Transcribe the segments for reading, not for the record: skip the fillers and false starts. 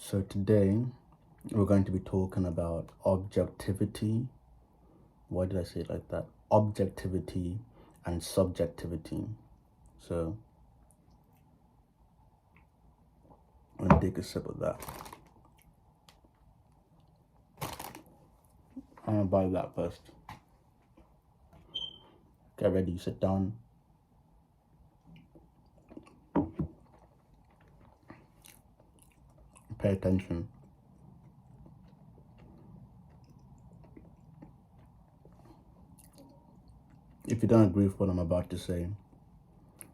So today we're going to be talking about objectivity. Why did I say it like that? Objectivity and subjectivity. So I'm gonna take a sip of that. I'm gonna buy that first. Get ready, sit down. Pay attention. If you don't agree with what I'm about to say,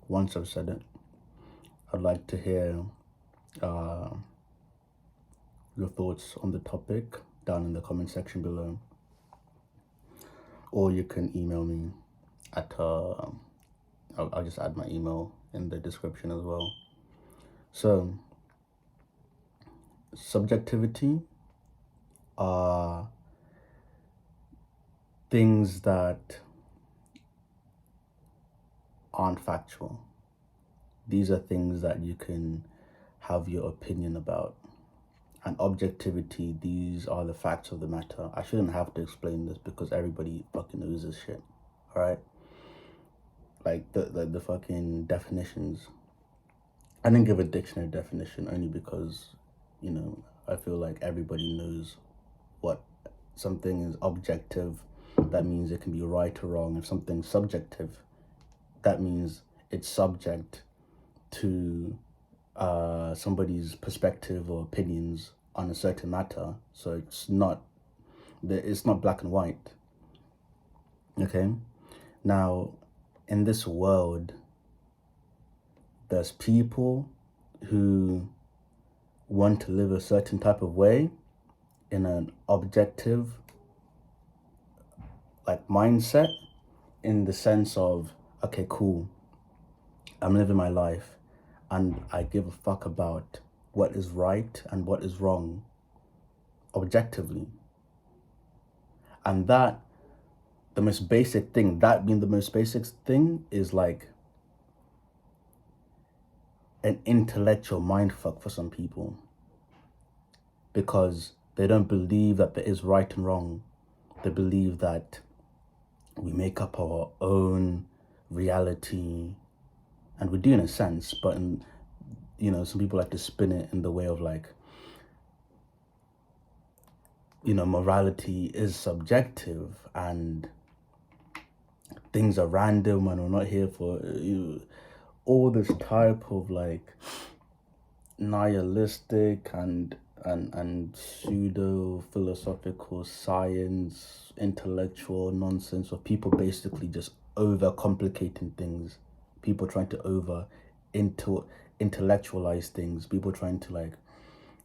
once I've said it, I'd like to hear your thoughts on the topic down in the comment section below. Or you can email me at, I'll just add my email in the description as well. So, subjectivity are things that aren't factual. These are things that you can have your opinion about. And objectivity, these are the facts of the matter. I shouldn't have to explain this because everybody fucking knows this shit, all right? Like the fucking definitions. I didn't give a dictionary definition only because, I feel like everybody knows what something is objective. That means it can be right or wrong. If something's subjective, that means it's subject to somebody's perspective or opinions on a certain matter. So it's not black and white. Okay? Now, in this world, there's people who want to live a certain type of way in an objective mindset, in the sense of, okay, cool, I'm living my life and I give a fuck about what is right and what is wrong objectively. And that being the most basic thing is like an intellectual mindfuck for some people, because they don't believe that there is right and wrong. They believe that we make up our own reality, and we do in a sense, but some people like to spin it in the way of like, morality is subjective and things are random and we're not here for all this type of like nihilistic and pseudo philosophical science, intellectual nonsense of people basically just over complicating things, people trying to intellectualize things, people trying to like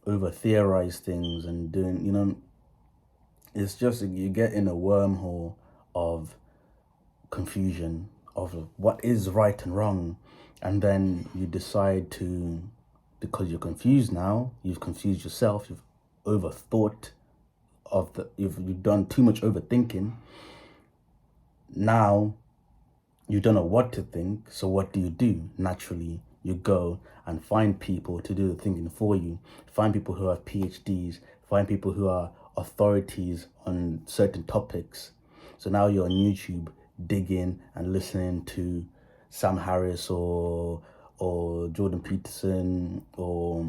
over theorize things and doing, it's just, you get in a wormhole of confusion of what is right and wrong, and then you decide to, because you're confused now, you've confused yourself, you've overthought you've done too much overthinking. Now you don't know what to think, so what do? Naturally, you go and find people to do the thinking for you. Find people who have PhDs, find people who are authorities on certain topics. So now you're on YouTube digging and listening to Sam Harris or Jordan Peterson, or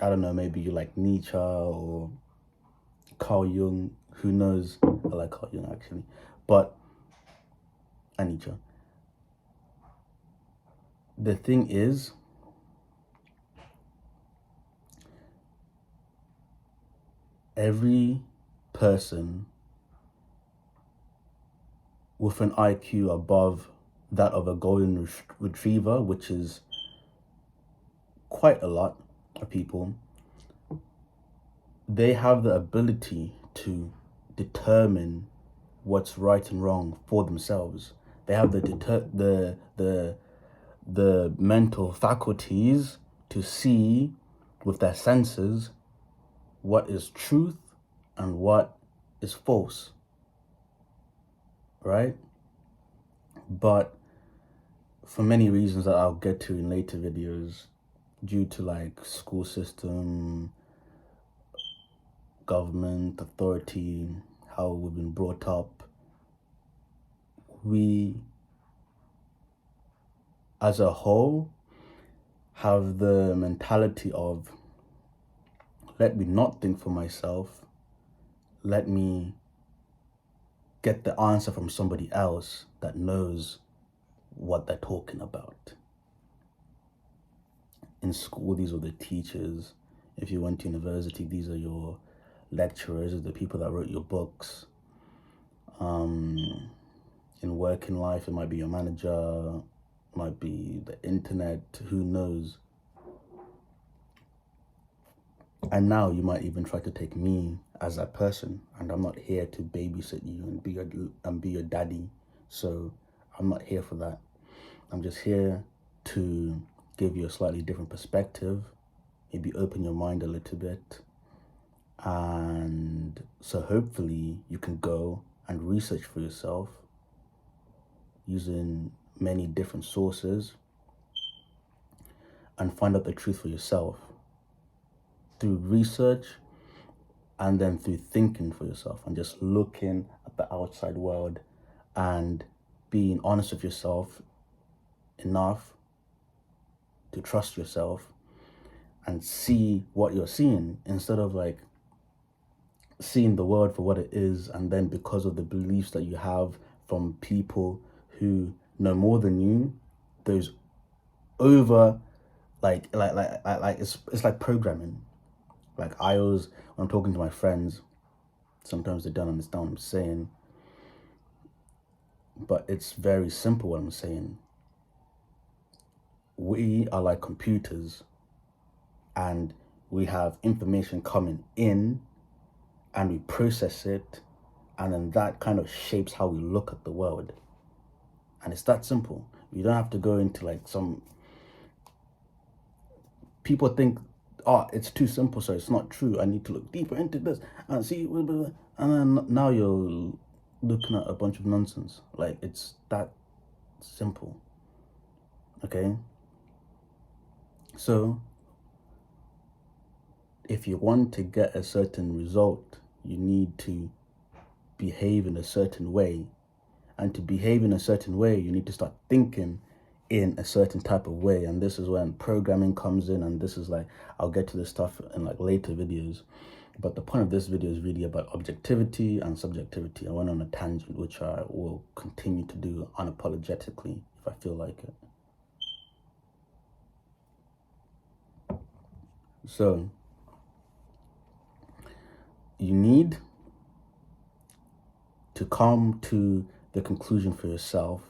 I don't know, maybe you like Nietzsche or Carl Jung. Who knows? I like Carl Jung actually, and Nietzsche. The thing is, every person with an IQ above that of a golden retriever, which is quite a lot of people, they have the ability to determine what's right and wrong for themselves. They have the mental faculties to see with their senses what is truth and what is false, right? But for many reasons that I'll get to in later videos, due to like school system, government, authority, how we've been brought up, we as a whole have the mentality of, let me not think for myself, let me get the answer from somebody else that knows what they're talking about. In school, these are the teachers. If you went to university, these are your lecturers, the people that wrote your books. In working life, it might be your manager, might be the internet, who knows. And now you might even try to take me as that person, and I'm not here to babysit you and be your daddy. So I'm not here for that. I'm just here to give you a slightly different perspective, maybe open your mind a little bit. And so hopefully you can go and research for yourself using many different sources and find out the truth for yourself through research and then through thinking for yourself and just looking at the outside world and being honest with yourself enough to trust yourself and see what you're seeing, instead of like seeing the world for what it is, and then because of the beliefs that you have from people who know more than you, those over like it's like programming. Like I always, when I'm talking to my friends, sometimes they don't understand what I'm saying, but it's very simple what I'm saying. We are like computers, and we have information coming in and we process it, and then that kind of shapes how we look at the world. And it's that simple. You don't have to go into like some people think, oh, it's too simple, so it's not true. I need to look deeper into this and see, and then now you're looking at a bunch of nonsense. Like, it's that simple. Okay? So if you want to get a certain result, you need to behave in a certain way. And to behave in a certain way, you need to start thinking in a certain type of way. And this is when programming comes in, and this is like, I'll get to this stuff in like later videos. But the point of this video is really about objectivity and subjectivity. I went on a tangent, which I will continue to do unapologetically if I feel like it. So you need to come to the conclusion for yourself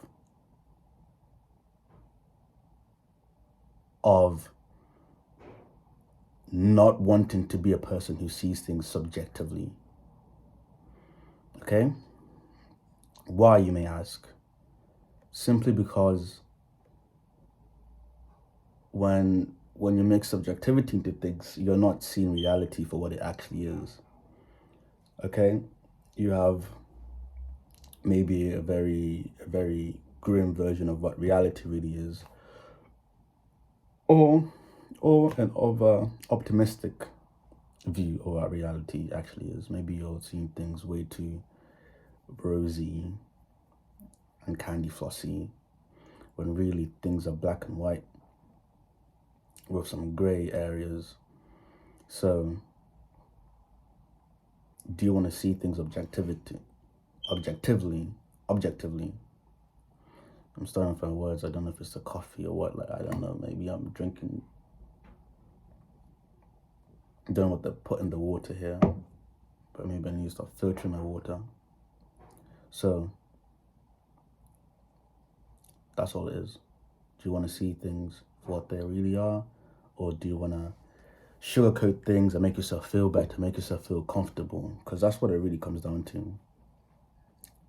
of not wanting to be a person who sees things subjectively. Okay? Why, you may ask? Simply because when you make subjectivity into things, you're not seeing reality for what it actually is. Okay? You have maybe a very grim version of what reality really is, or an over optimistic view of what reality actually is. Maybe you're seeing things way too rosy and candy flossy, when really things are black and white with some gray areas. So do you want to see things objectively? I'm starting for words. I don't know if it's the coffee or what. Like, I don't know. Maybe I'm drinking. I don't know what they put in the water here, but maybe I need to start filtering my water. So that's all it is. Do you want to see things for what they really are, or do you want to sugarcoat things and make yourself feel better, make yourself feel comfortable? Because that's what it really comes down to.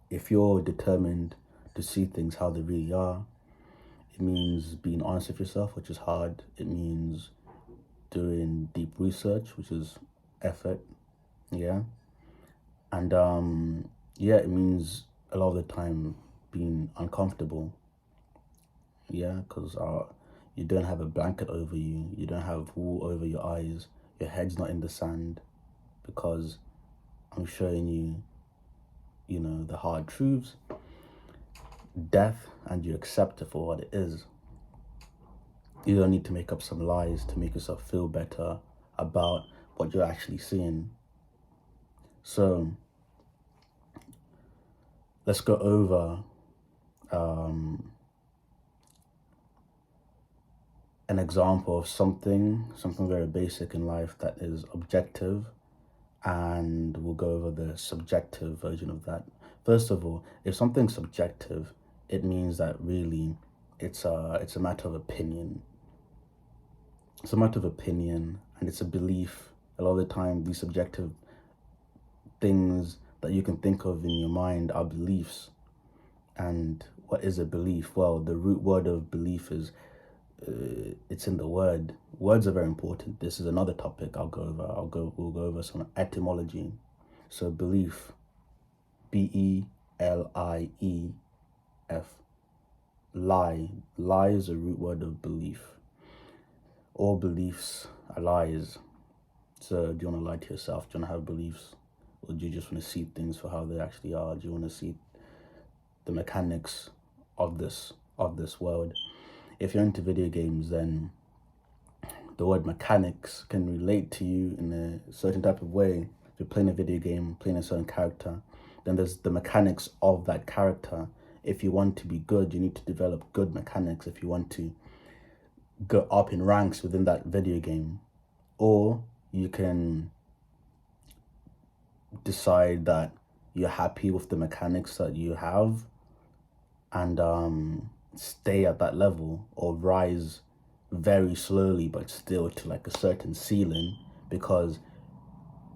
If you're determined to see things how they really are, it means being honest with yourself, which is hard. It means doing deep research, which is effort. Yeah. And yeah, it means a lot of the time being uncomfortable. Yeah, because you don't have a blanket over you, you don't have wool over your eyes, your head's not in the sand, because I'm showing you, the hard truths, death, and you accept it for what it is. You don't need to make up some lies to make yourself feel better about what you're actually seeing. So let's go over an example of something very basic in life that is objective, and we'll go over the subjective version of that. First of all, if something's subjective, it means that really it's a matter of opinion. It's a matter of opinion, and it's a belief. A lot of the time, these subjective things that you can think of in your mind are beliefs. And what is a belief? Well, the root word of belief is it's in the word. Words are very important. This is another topic I'll go over. We'll go over some etymology. So belief, BELIEF. Lie. Lie is a root word of belief. All beliefs are lies. So do you want to lie to yourself? Do you want to have beliefs? Or do you just want to see things for how they actually are? Do you want to see the mechanics of this world? If you're into video games, then the word mechanics can relate to you in a certain type of way. If you're playing a video game, playing a certain character, then there's the mechanics of that character. If you want to be good, you need to develop good mechanics if you want to go up in ranks within that video game. Or you can decide that you're happy with the mechanics that you have and stay at that level, or rise very slowly but still to like a certain ceiling, because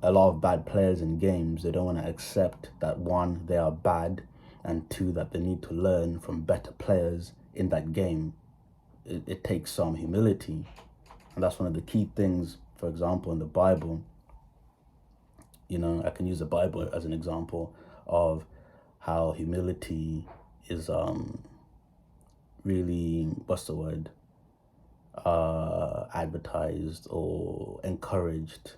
a lot of bad players in games, they don't want to accept that, one, they are bad, and two, that they need to learn from better players in that game. It takes some humility, and that's one of the key things. For example, in the Bible, I can use the Bible as an example of how humility is really, what's the word, advertised or encouraged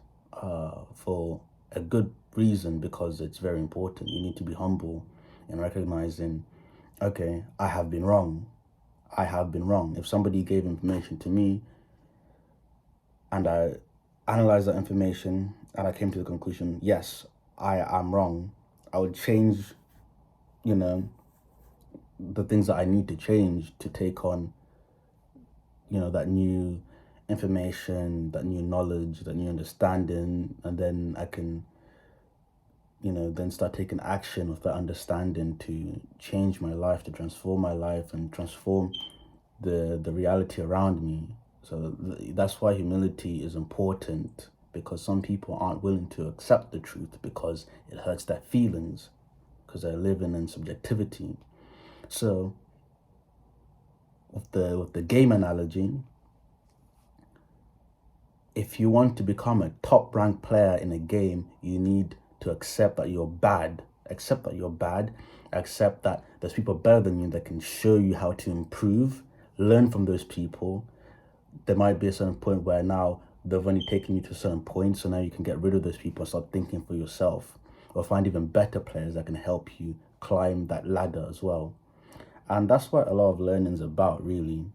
for a good reason, because it's very important. You need to be humble in recognizing, okay, I have been wrong. If somebody gave information to me and I analyzed that information and I came to the conclusion, yes, I am wrong, I would change, the things that I need to change to take on, that new information, that new knowledge, that new understanding, and then I can, then start taking action with that understanding to change my life, to transform my life and transform the reality around me. So that's why humility is important, because some people aren't willing to accept the truth because it hurts their feelings, because they're living in subjectivity. So with the game analogy, if you want to become a top ranked player in a game, you need to accept that you're bad. Accept that there's people better than you that can show you how to improve. Learn from those people. There might be a certain point where now they've only taken you to a certain point, so now you can get rid of those people and start thinking for yourself, or find even better players that can help you climb that ladder as well. And that's what a lot of learning is about, really.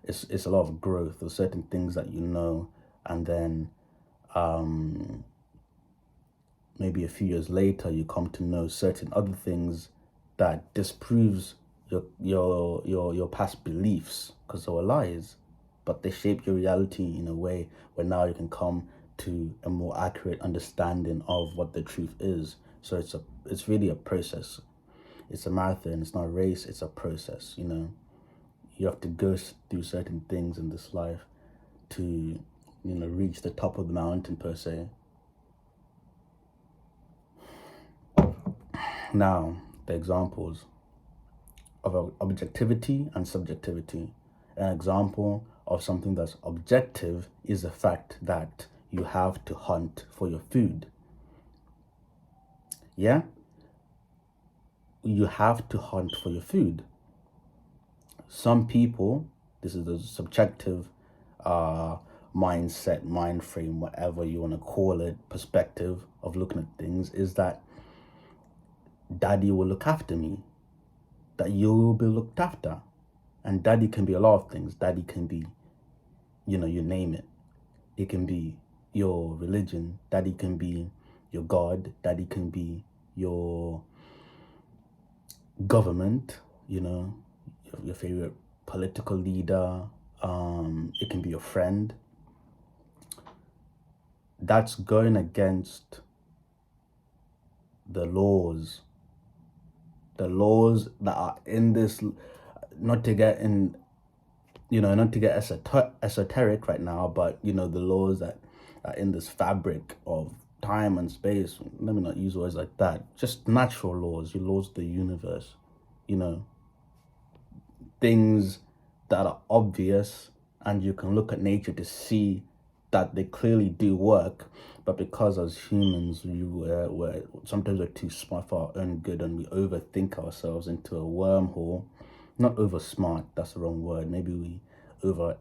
It's a lot of growth. There's certain things that and then maybe a few years later you come to know certain other things that disproves your past beliefs, because they were lies, but they shape your reality in a way where now you can come to a more accurate understanding of what the truth is. So it's really a process. It's a marathon. It's not a race. It's a process. You have to go through certain things in this life to reach the top of the mountain, per se. Now, the examples of objectivity and subjectivity. An example of something that's objective is the fact that you have to hunt for your food. Yeah? You have to hunt for your food. Some people, this is the subjective mindset, mind frame, whatever you want to call it, perspective of looking at things, is that daddy will look after me, that you'll be looked after. And daddy can be a lot of things. Daddy can be, you name it. It can be your religion. Daddy can be your God. Daddy can be your government, your favorite political leader. It can be your friend. That's going against the laws that are in this, not to get esoteric right now, but the laws that are in this fabric of time and space. Let me not use words like that. Just natural laws, your laws of the universe, things that are obvious, and you can look at nature to see that they clearly do work. But because as humans, we're sometimes we're too smart for our own good, and we overthink ourselves into a wormhole. Not over smart, that's the wrong word. Maybe we over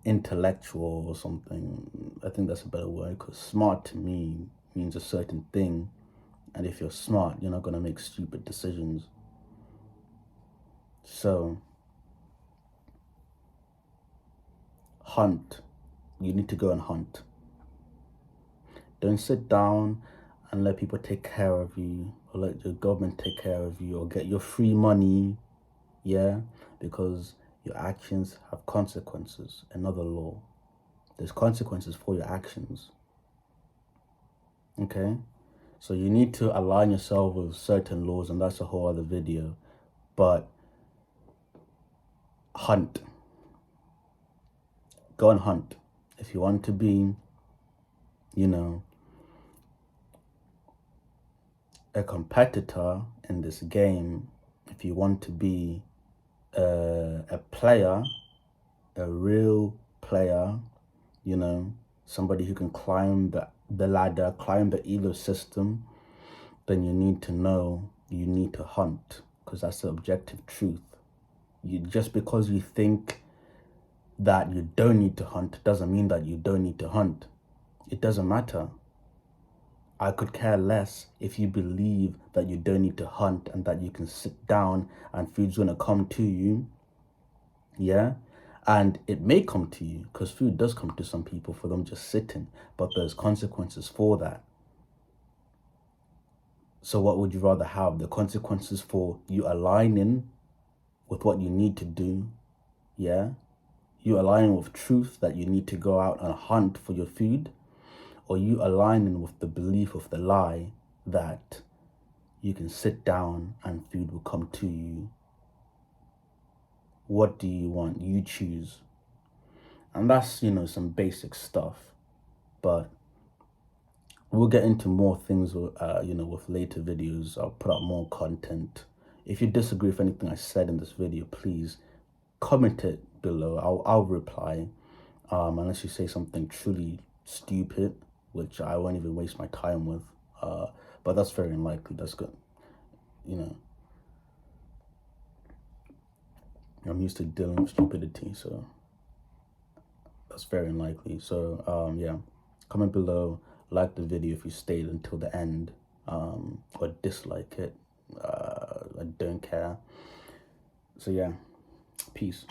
intellectual or something. I think that's a better word, because smart to me means a certain thing, and if you're smart, you're not going to make stupid decisions. So hunt. You need to go and hunt. Don't sit down and let people take care of you, or let your government take care of you, or get your free money, because your actions have consequences. Another law. There's consequences for your actions. Okay? So you need to align yourself with certain laws, and that's a whole other video. But hunt. Go and hunt. If you want to be, a competitor in this game, if you want to be a player, a real player, somebody who can climb the ladder, climb the ecosystem, then you need to know you need to hunt, because that's the objective truth. Just because you think that you don't need to hunt doesn't mean that you don't need to hunt. It doesn't matter. I could care less if you believe that you don't need to hunt and that you can sit down and food's gonna come to you. And it may come to you, because food does come to some people for them just sitting, but there's consequences for that. So what would you rather have? The consequences for you aligning with what you need to do, you aligning with truth that you need to go out and hunt for your food, or you aligning with the belief of the lie that you can sit down and food will come to you? What do you want? You choose. And that's, some basic stuff. But we'll get into more things, with later videos. I'll put out more content. If you disagree with anything I said in this video, please comment it below. I'll reply, unless you say something truly stupid, which I won't even waste my time with. But that's very unlikely. That's good. I'm used to dealing with stupidity, so that's very unlikely. So comment below, like the video if you stayed until the end, or dislike it. I don't care. So peace.